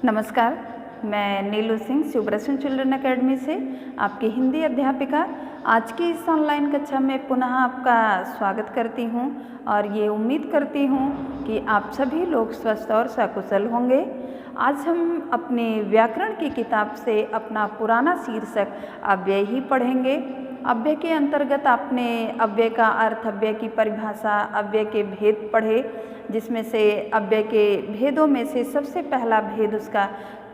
नमस्कार, मैं नीलू Singh शिवप्रसन्न children academy से आपकी हिंदी अध्यापिका। आज की इस ऑनलाइन कक्षा में पुनः आपका स्वागत करती हूं और ये उम्मीद करती हूं कि आप सभी लोग स्वस्थ और सकुशल होंगे। आज हम अपने व्याकरण की किताब से अपना पुराना शीर्षक अव्यय ही पढ़ेंगे। अव्यय के अंतर्गत आपने अव्यय का अर्थ, अव्यय की परिभाषा, अव्यय के भेद पढ़े, जिसमें से अव्यय के भेदों में से सबसे पहला भेद उसका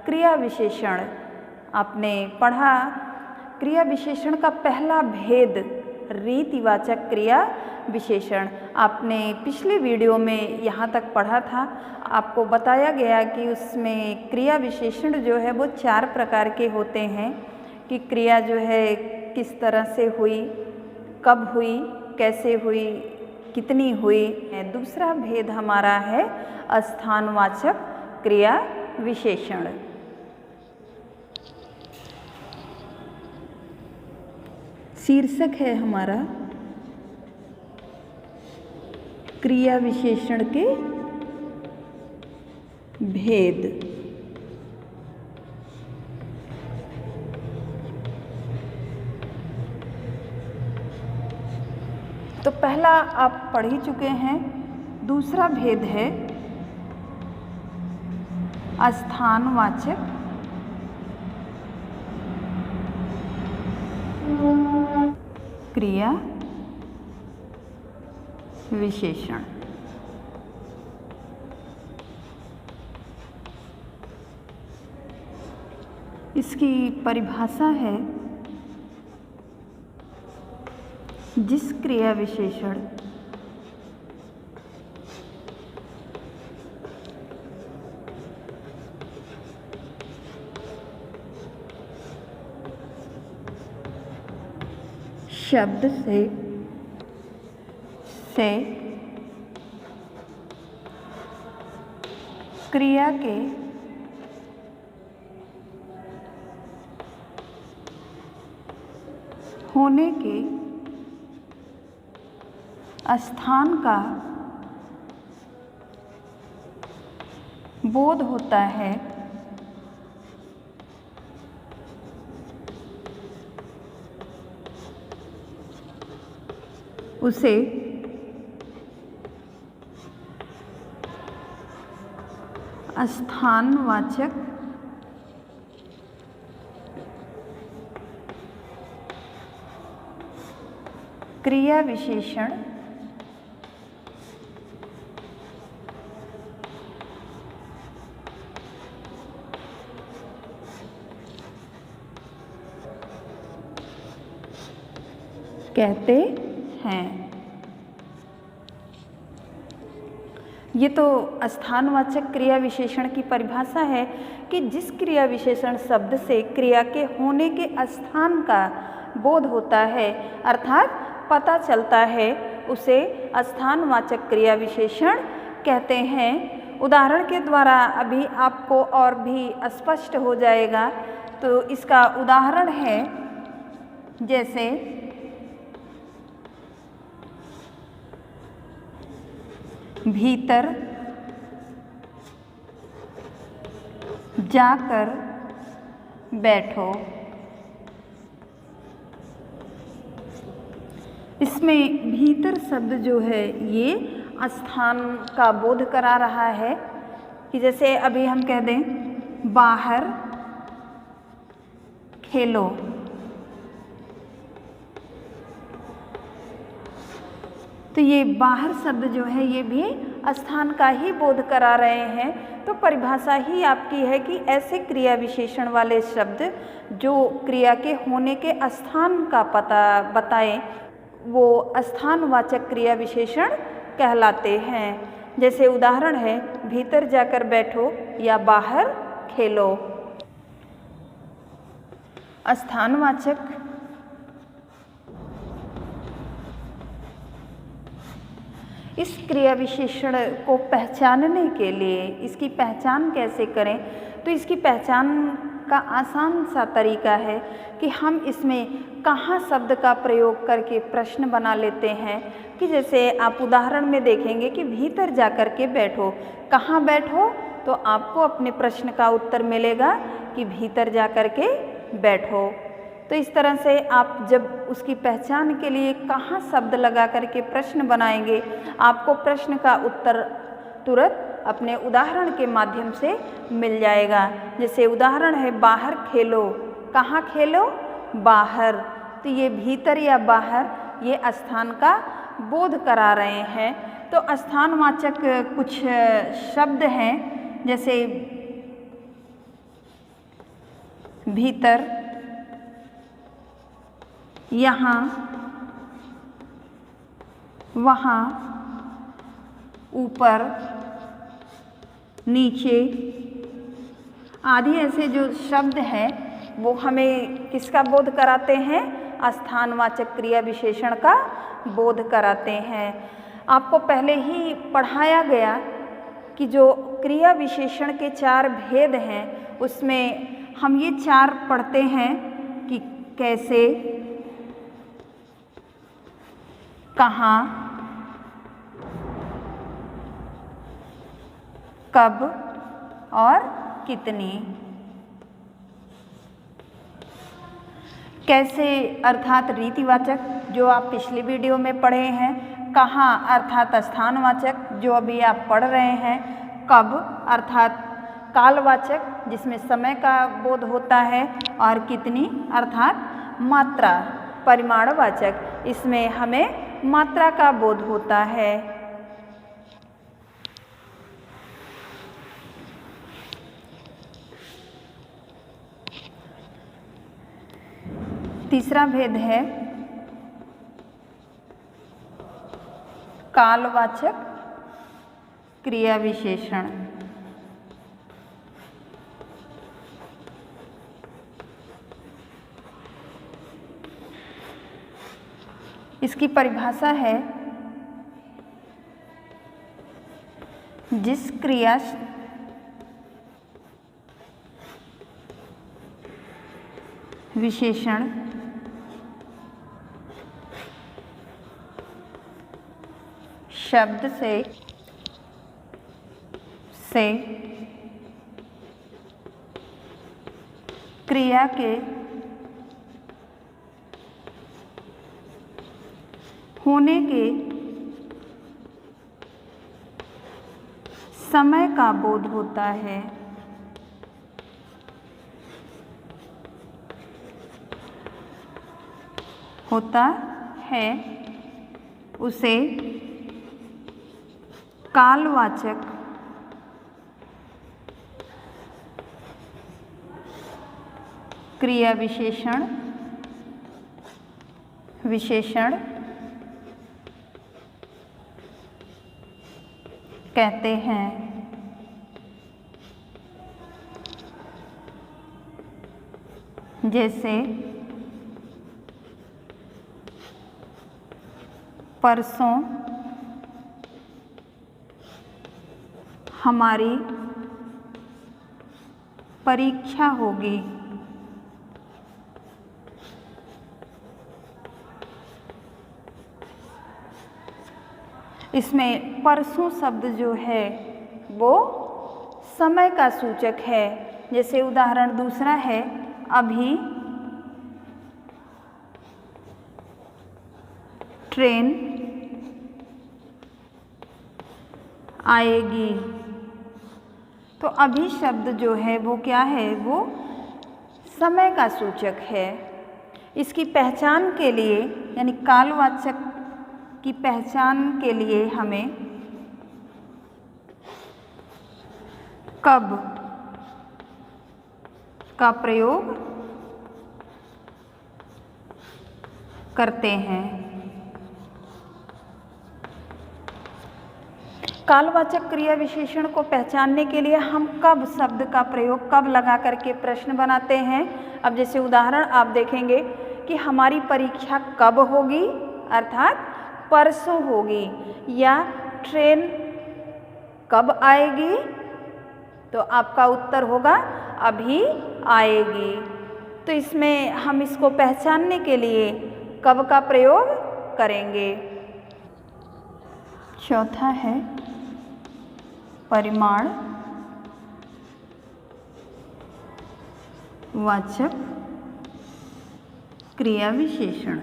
क्रिया विशेषण आपने पढ़ा। क्रिया विशेषण का पहला भेद रीतिवाचक क्रिया विशेषण आपने पिछले वीडियो में यहाँ तक पढ़ा था। आपको बताया गया कि उसमें क्रिया विशेषण जो है वो 4 प्रकार के होते हैं कि क्रिया जो है किस तरह से हुई, कब हुई, कैसे हुई, कितनी हुई। दूसरा भेद हमारा है स्थानवाचक क्रिया विशेषण। शीर्षक है हमारा क्रिया विशेषण के भेद। तो पहला आप पढ़ ही चुके हैं। दूसरा भेद है स्थानवाचक क्रिया विशेषण। इसकी परिभाषा है जिस क्रिया विशेषण शब्द से क्रिया के होने के स्थान का बोध होता है, उसे स्थानवाचक क्रिया विशेषण कहते हैं। ये तो स्थानवाचक क्रिया विशेषण की परिभाषा है कि जिस क्रिया विशेषण शब्द से क्रिया के होने के स्थान का बोध होता है, अर्थात पता चलता है, उसे स्थानवाचक क्रिया विशेषण कहते हैं। उदाहरण के द्वारा अभी आपको और भी स्पष्ट हो जाएगा। तो इसका उदाहरण है जैसे भीतर जाकर बैठो। इसमें भीतर शब्द जो है ये स्थान का बोध करा रहा है कि जैसे अभी हम कह दें बाहर खेलो, तो ये बाहर शब्द जो है ये भी स्थान का ही बोध करा रहे हैं। तो परिभाषा ही आपकी है कि ऐसे क्रिया विशेषण वाले शब्द जो क्रिया के होने के स्थान का पता बताएं, वो स्थानवाचक क्रिया विशेषण कहलाते हैं। जैसे उदाहरण है भीतर जाकर बैठो या बाहर खेलो। स्थानवाचक इस क्रिया विशेषण को पहचानने के लिए इसकी पहचान कैसे करें, तो इसकी पहचान का आसान सा तरीका है कि हम इसमें कहाँ शब्द का प्रयोग करके प्रश्न बना लेते हैं। कि जैसे आप उदाहरण में देखेंगे कि भीतर जाकर के बैठो, कहाँ बैठो, तो आपको अपने प्रश्न का उत्तर मिलेगा कि भीतर जा कर के बैठो। तो इस तरह से आप जब उसकी पहचान के लिए कहाँ शब्द लगा करके प्रश्न बनाएंगे, आपको प्रश्न का उत्तर तुरंत अपने उदाहरण के माध्यम से मिल जाएगा। जैसे उदाहरण है बाहर खेलो, कहाँ खेलो? बाहर। तो ये भीतर या बाहर ये स्थान का बोध करा रहे हैं। तो स्थानवाचक कुछ शब्द हैं, जैसे भीतर, यहाँ, वहाँ, ऊपर, नीचे आदि ऐसे जो शब्द हैं वो हमें किसका बोध कराते हैं? स्थानवाचक क्रिया विशेषण का बोध कराते हैं। आपको पहले ही पढ़ाया गया कि जो क्रिया विशेषण के 4 भेद हैं उसमें हम ये 4 पढ़ते हैं कि कैसे, कहाँ, कब और कितनी। कैसे अर्थात रीतिवाचक जो आप पिछली वीडियो में पढ़े हैं, कहाँ अर्थात स्थानवाचक जो अभी आप पढ़ रहे हैं, कब अर्थात कालवाचक जिसमें समय का बोध होता है, और कितनी अर्थात मात्रा परिमाणवाचक, इसमें हमें मात्रा का बोध होता है। तीसरा भेद है कालवाचक क्रिया विशेषण। इसकी परिभाषा है जिस क्रिया विशेषण शब्द से क्रिया के होने के समय का बोध होता है। उसे कालवाचक क्रिया विशेषण कहते हैं। जैसे परसों हमारी परीक्षा होगी। इसमें परसों शब्द जो है वो समय का सूचक है। जैसे उदाहरण दूसरा है अभी ट्रेन आएगी। तो अभी शब्द जो है वो क्या है? वो समय का सूचक है। इसकी पहचान के लिए यानी कालवाचक की पहचान के लिए हमें कब का प्रयोग करते हैं। कालवाचक क्रिया विशेषण को पहचानने के लिए हम कब शब्द का प्रयोग कब लगा करके प्रश्न बनाते हैं। अब जैसे उदाहरण आप देखेंगे कि हमारी परीक्षा कब होगी अर्थात परसों होगी, या ट्रेन कब आएगी, तो आपका उत्तर होगा अभी आएगी। तो इसमें हम इसको पहचानने के लिए कब का प्रयोग करेंगे। चौथा है परिमाण वाचक क्रिया विशेषण।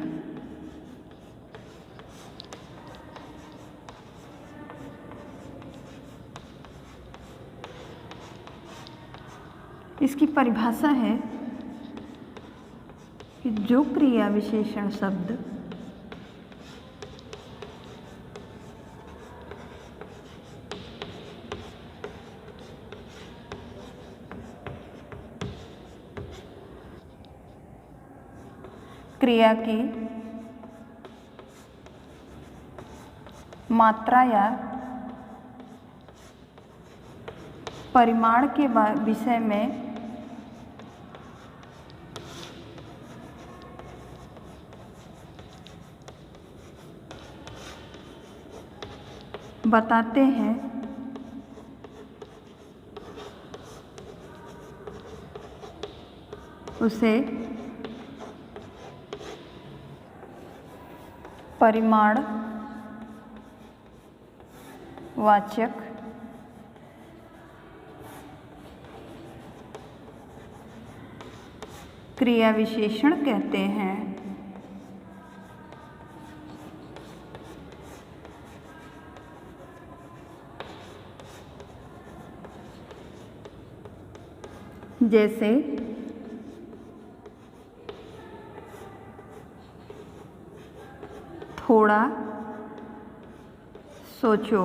इसकी परिभाषा है कि जो क्रिया विशेषण शब्द क्रिया की मात्रा या परिमाण के विषय में बताते हैं, उसे परिमाण वाचक क्रिया विशेषण कहते हैं। जैसे थोड़ा सोचो।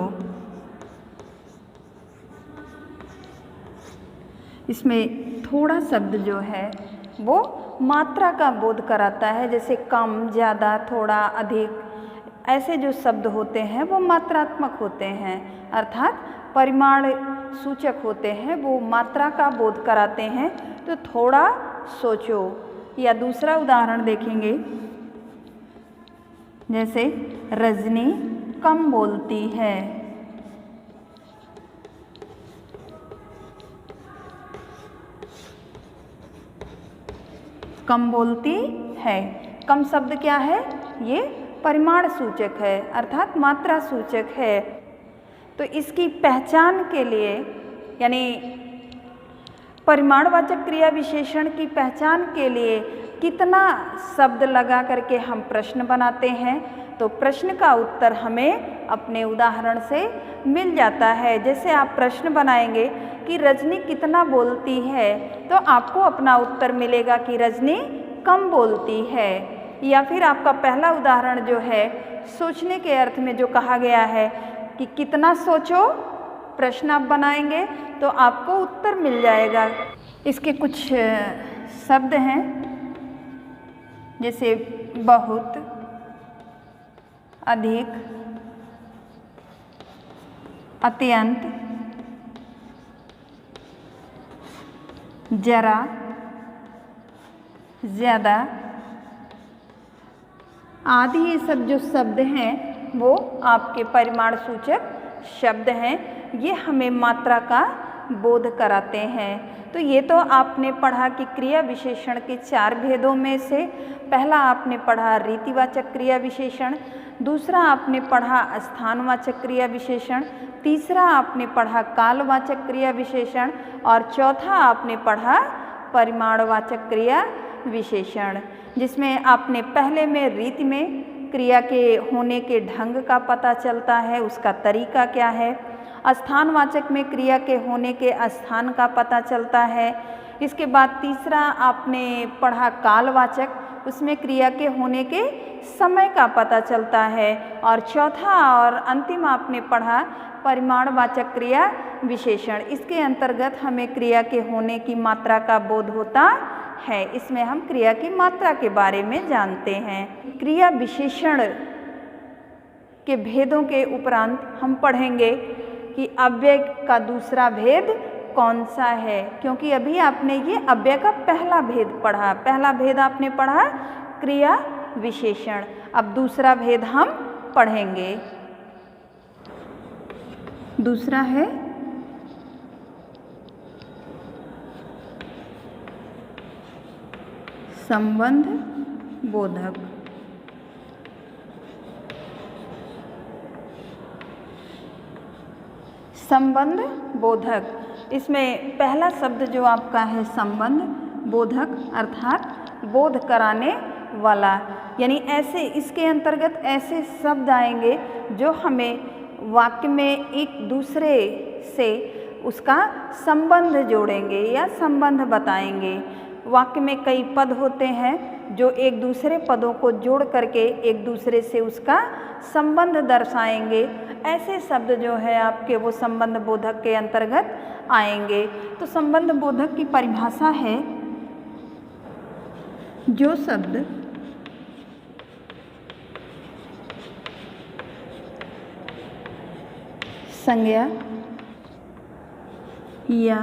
इसमें थोड़ा शब्द जो है वो मात्रा का बोध कराता है। जैसे कम, ज़्यादा, थोड़ा, अधिक, ऐसे जो शब्द होते हैं वो मात्रात्मक होते हैं, अर्थात परिमाण सूचक होते हैं, वो मात्रा का बोध कराते हैं। तो थोड़ा सोचो। या दूसरा उदाहरण देखेंगे, जैसे रजनी कम बोलती है। कम बोलती है। कम शब्द क्या है? ये परिमाण सूचक है, अर्थात मात्रा सूचक है। तो इसकी पहचान के लिए, यानी परिमाणवाचक क्रिया विशेषण की पहचान के लिए कितना शब्द लगा करके हम प्रश्न बनाते हैं, तो प्रश्न का उत्तर हमें अपने उदाहरण से मिल जाता है। जैसे आप प्रश्न बनाएंगे कि रजनी कितना बोलती है, तो आपको अपना उत्तर मिलेगा कि रजनी कम बोलती है। या फिर आपका पहला उदाहरण जो है सोचने के अर्थ में जो कहा गया है कि कितना सोचो, प्रश्न आप बनाएंगे तो आपको उत्तर मिल जाएगा। इसके कुछ शब्द हैं, जैसे बहुत, अधिक, अत्यंत, जरा, ज़्यादा आदि। ये सब जो शब्द हैं वो आपके परिमाण सूचक शब्द हैं। ये हमें मात्रा का बोध कराते हैं। तो ये तो आपने पढ़ा कि क्रिया विशेषण के 4 भेदों में से पहला आपने पढ़ा रीतिवाचक क्रिया विशेषण, दूसरा आपने पढ़ा स्थानवाचक क्रिया विशेषण, तीसरा आपने पढ़ा कालवाचक क्रिया विशेषण और चौथा आपने पढ़ा परिमाणवाचक क्रिया विशेषण। जिसमें आपने पहले में रीति में क्रिया के होने के ढंग का पता चलता है, उसका तरीका क्या है। स्थानवाचक में क्रिया के होने के स्थान का पता चलता है। इसके बाद तीसरा आपने पढ़ा कालवाचक, उसमें क्रिया के होने के समय का पता चलता है। और चौथा और अंतिम आपने पढ़ा परिमाणवाचक क्रिया विशेषण। इसके अंतर्गत हमें क्रिया के होने की मात्रा का बोध होता है। इसमें हम क्रिया की मात्रा के बारे में जानते हैं। क्रिया विशेषण के भेदों के उपरांत हम पढ़ेंगे कि अव्यय का दूसरा भेद कौन सा है, क्योंकि अभी आपने ये अव्यय का पहला भेद पढ़ा। पहला भेद आपने पढ़ा क्रिया विशेषण। अब दूसरा भेद हम पढ़ेंगे। दूसरा है संबंध बोधक। संबंध बोधक, इसमें पहला शब्द जो आपका है संबंध, बोधक अर्थात बोध कराने वाला। यानी ऐसे इसके अंतर्गत ऐसे शब्द आएंगे जो हमें वाक्य में एक दूसरे से उसका संबंध जोड़ेंगे या संबंध बताएंगे। वाक्य में कई पद होते हैं जो एक दूसरे पदों को जोड़ करके एक दूसरे से उसका संबंध दर्शाएंगे। ऐसे शब्द जो है आपके वो संबंध बोधक के अंतर्गत आएंगे। तो संबंध बोधक की परिभाषा है, जो शब्द संज्ञा या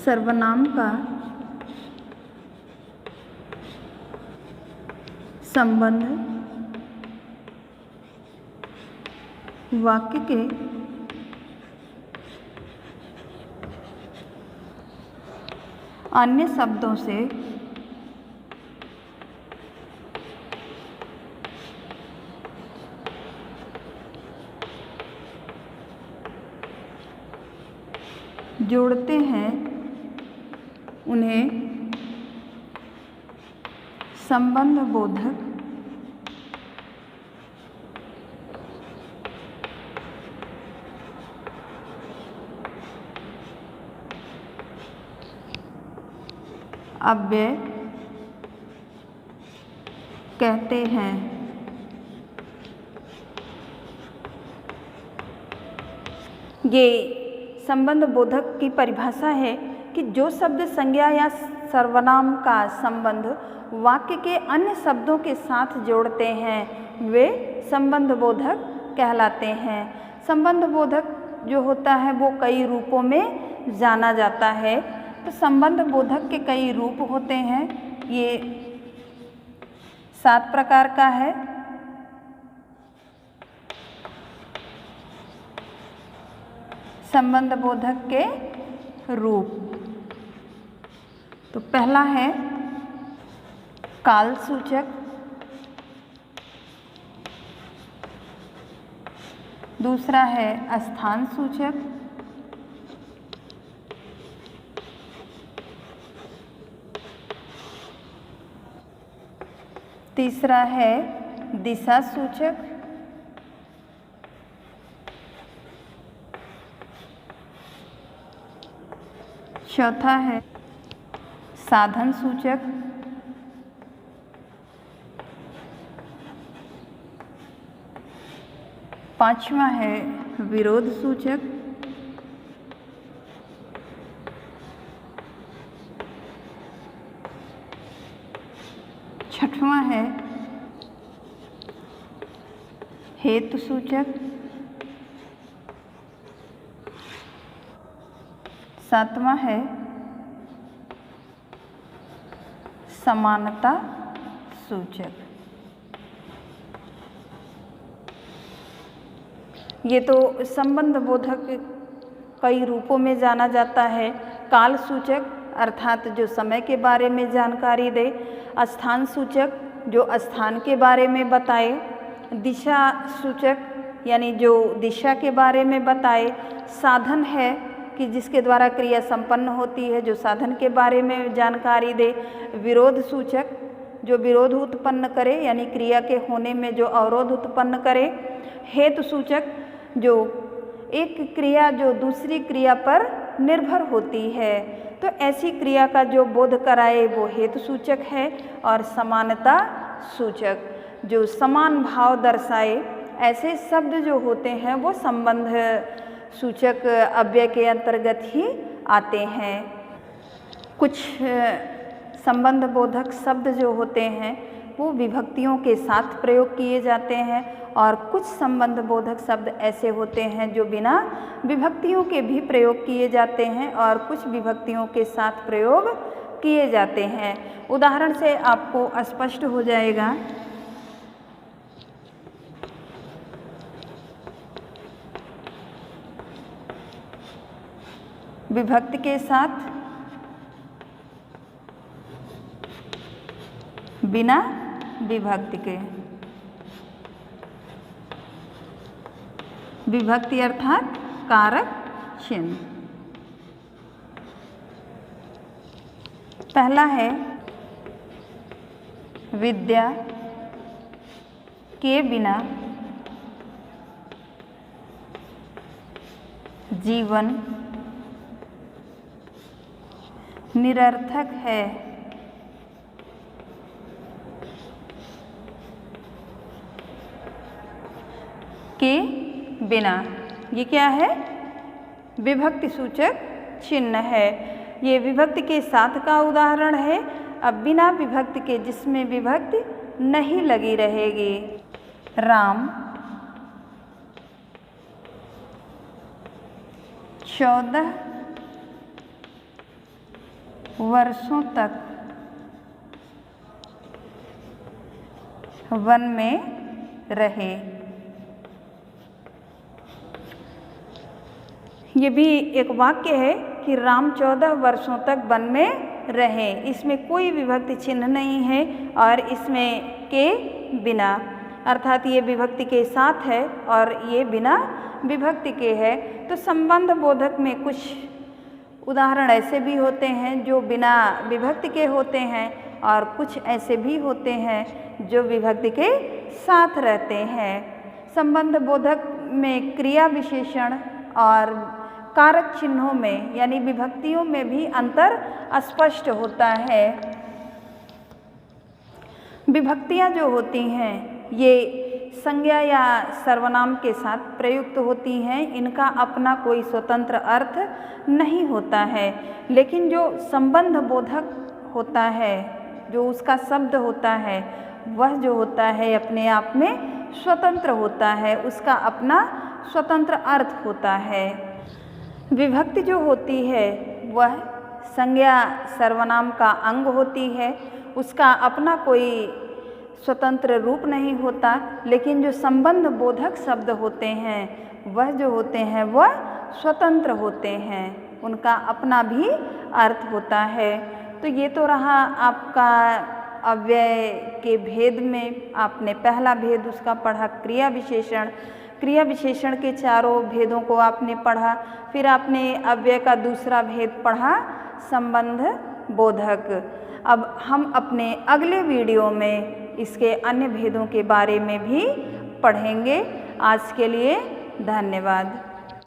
सर्वनाम का संबंध वाक्य के अन्य शब्दों से जोड़ते हैं, उन्हें संबंध बोधक अव्यय कहते हैं। ये संबंध बोधक की परिभाषा है कि जो शब्द संज्ञा या सर्वनाम का संबंध वाक्य के अन्य शब्दों के साथ जोड़ते हैं वे संबंध बोधक कहलाते हैं। संबंध बोधक जो होता है वो कई रूपों में जाना जाता है। तो संबंध बोधक के कई रूप होते हैं। ये 7 प्रकार का है। संबंध बोधक के रूप, तो पहला है काल सूचक, दूसरा है स्थान सूचक, तीसरा है दिशा सूचक, चौथा है साधन सूचक, पांचवा है विरोध सूचक, छठवां है हेतु सूचक, सातवां है समानता सूचक। ये तो संबंध बोधक कई रूपों में जाना जाता है। काल सूचक अर्थात जो समय के बारे में जानकारी दे, स्थान सूचक जो स्थान के बारे में बताए, दिशा सूचक यानी जो दिशा के बारे में बताए, साधन है कि जिसके द्वारा क्रिया संपन्न होती है, जो साधन के बारे में जानकारी दे, विरोध सूचक जो विरोध उत्पन्न करे यानी क्रिया के होने में जो अवरोध उत्पन्न करे, हेतु सूचक जो एक क्रिया जो दूसरी क्रिया पर निर्भर होती है, तो ऐसी क्रिया का जो बोध कराए वो हेतु सूचक है, और समानता सूचक जो समान भाव दर्शाए, ऐसे शब्द जो होते हैं वो संबंध सूचक अव्यय के अंतर्गत ही आते हैं। कुछ संबंध बोधक शब्द जो होते हैं वो विभक्तियों के साथ प्रयोग किए जाते हैं, और कुछ संबंध बोधक शब्द ऐसे होते हैं जो बिना विभक्तियों के भी प्रयोग किए जाते हैं और कुछ विभक्तियों के साथ प्रयोग किए जाते हैं। उदाहरण से आपको स्पष्ट हो जाएगा। विभक्ति के साथ बिना विभक्ति के, विभक्ति अर्थात कारक चिन्ह। पहला है विद्या के बिना जीवन निरर्थक है। के बिना, ये क्या है? विभक्ति सूचक चिन्ह है। ये विभक्ति के साथ का उदाहरण है। अब बिना विभक्ति के, जिसमें विभक्ति नहीं लगी रहेगी। राम 14 वर्षों तक वन में रहे। ये भी एक वाक्य है कि राम 14 वर्षों तक वन में रहे। इसमें कोई विभक्ति चिन्ह नहीं है और इसमें के बिना, अर्थात ये विभक्ति के साथ है और ये बिना विभक्ति के है। तो संबंध बोधक में कुछ उदाहरण ऐसे भी होते हैं जो बिना विभक्ति के होते हैं और कुछ ऐसे भी होते हैं जो विभक्ति के साथ रहते हैं। संबंध बोधक में क्रिया विशेषण और कारक चिन्हों में यानी विभक्तियों में भी अंतर स्पष्ट होता है। विभक्तियां जो होती हैं ये संज्ञा या सर्वनाम के साथ प्रयुक्त होती हैं। इनका अपना कोई स्वतंत्र अर्थ नहीं होता है, लेकिन जो संबंध बोधक होता है, जो उसका शब्द होता है, वह जो होता है अपने आप में स्वतंत्र होता है, उसका अपना स्वतंत्र अर्थ होता है। विभक्ति जो होती है वह संज्ञा सर्वनाम का अंग होती है, उसका अपना कोई स्वतंत्र रूप नहीं होता, लेकिन जो संबंध बोधक शब्द होते हैं वह जो होते हैं वह स्वतंत्र होते हैं, उनका अपना भी अर्थ होता है। तो ये तो रहा आपका अव्यय के भेद में। आपने पहला भेद उसका पढ़ा क्रिया विशेषण। क्रिया विशेषण के चारों भेदों को आपने पढ़ा। फिर आपने अव्यय का दूसरा भेद पढ़ा संबंध बोधक। अब हम अपने अगले वीडियो में इसके अन्य भेदों के बारे में भी पढ़ेंगे। आज के लिए धन्यवाद।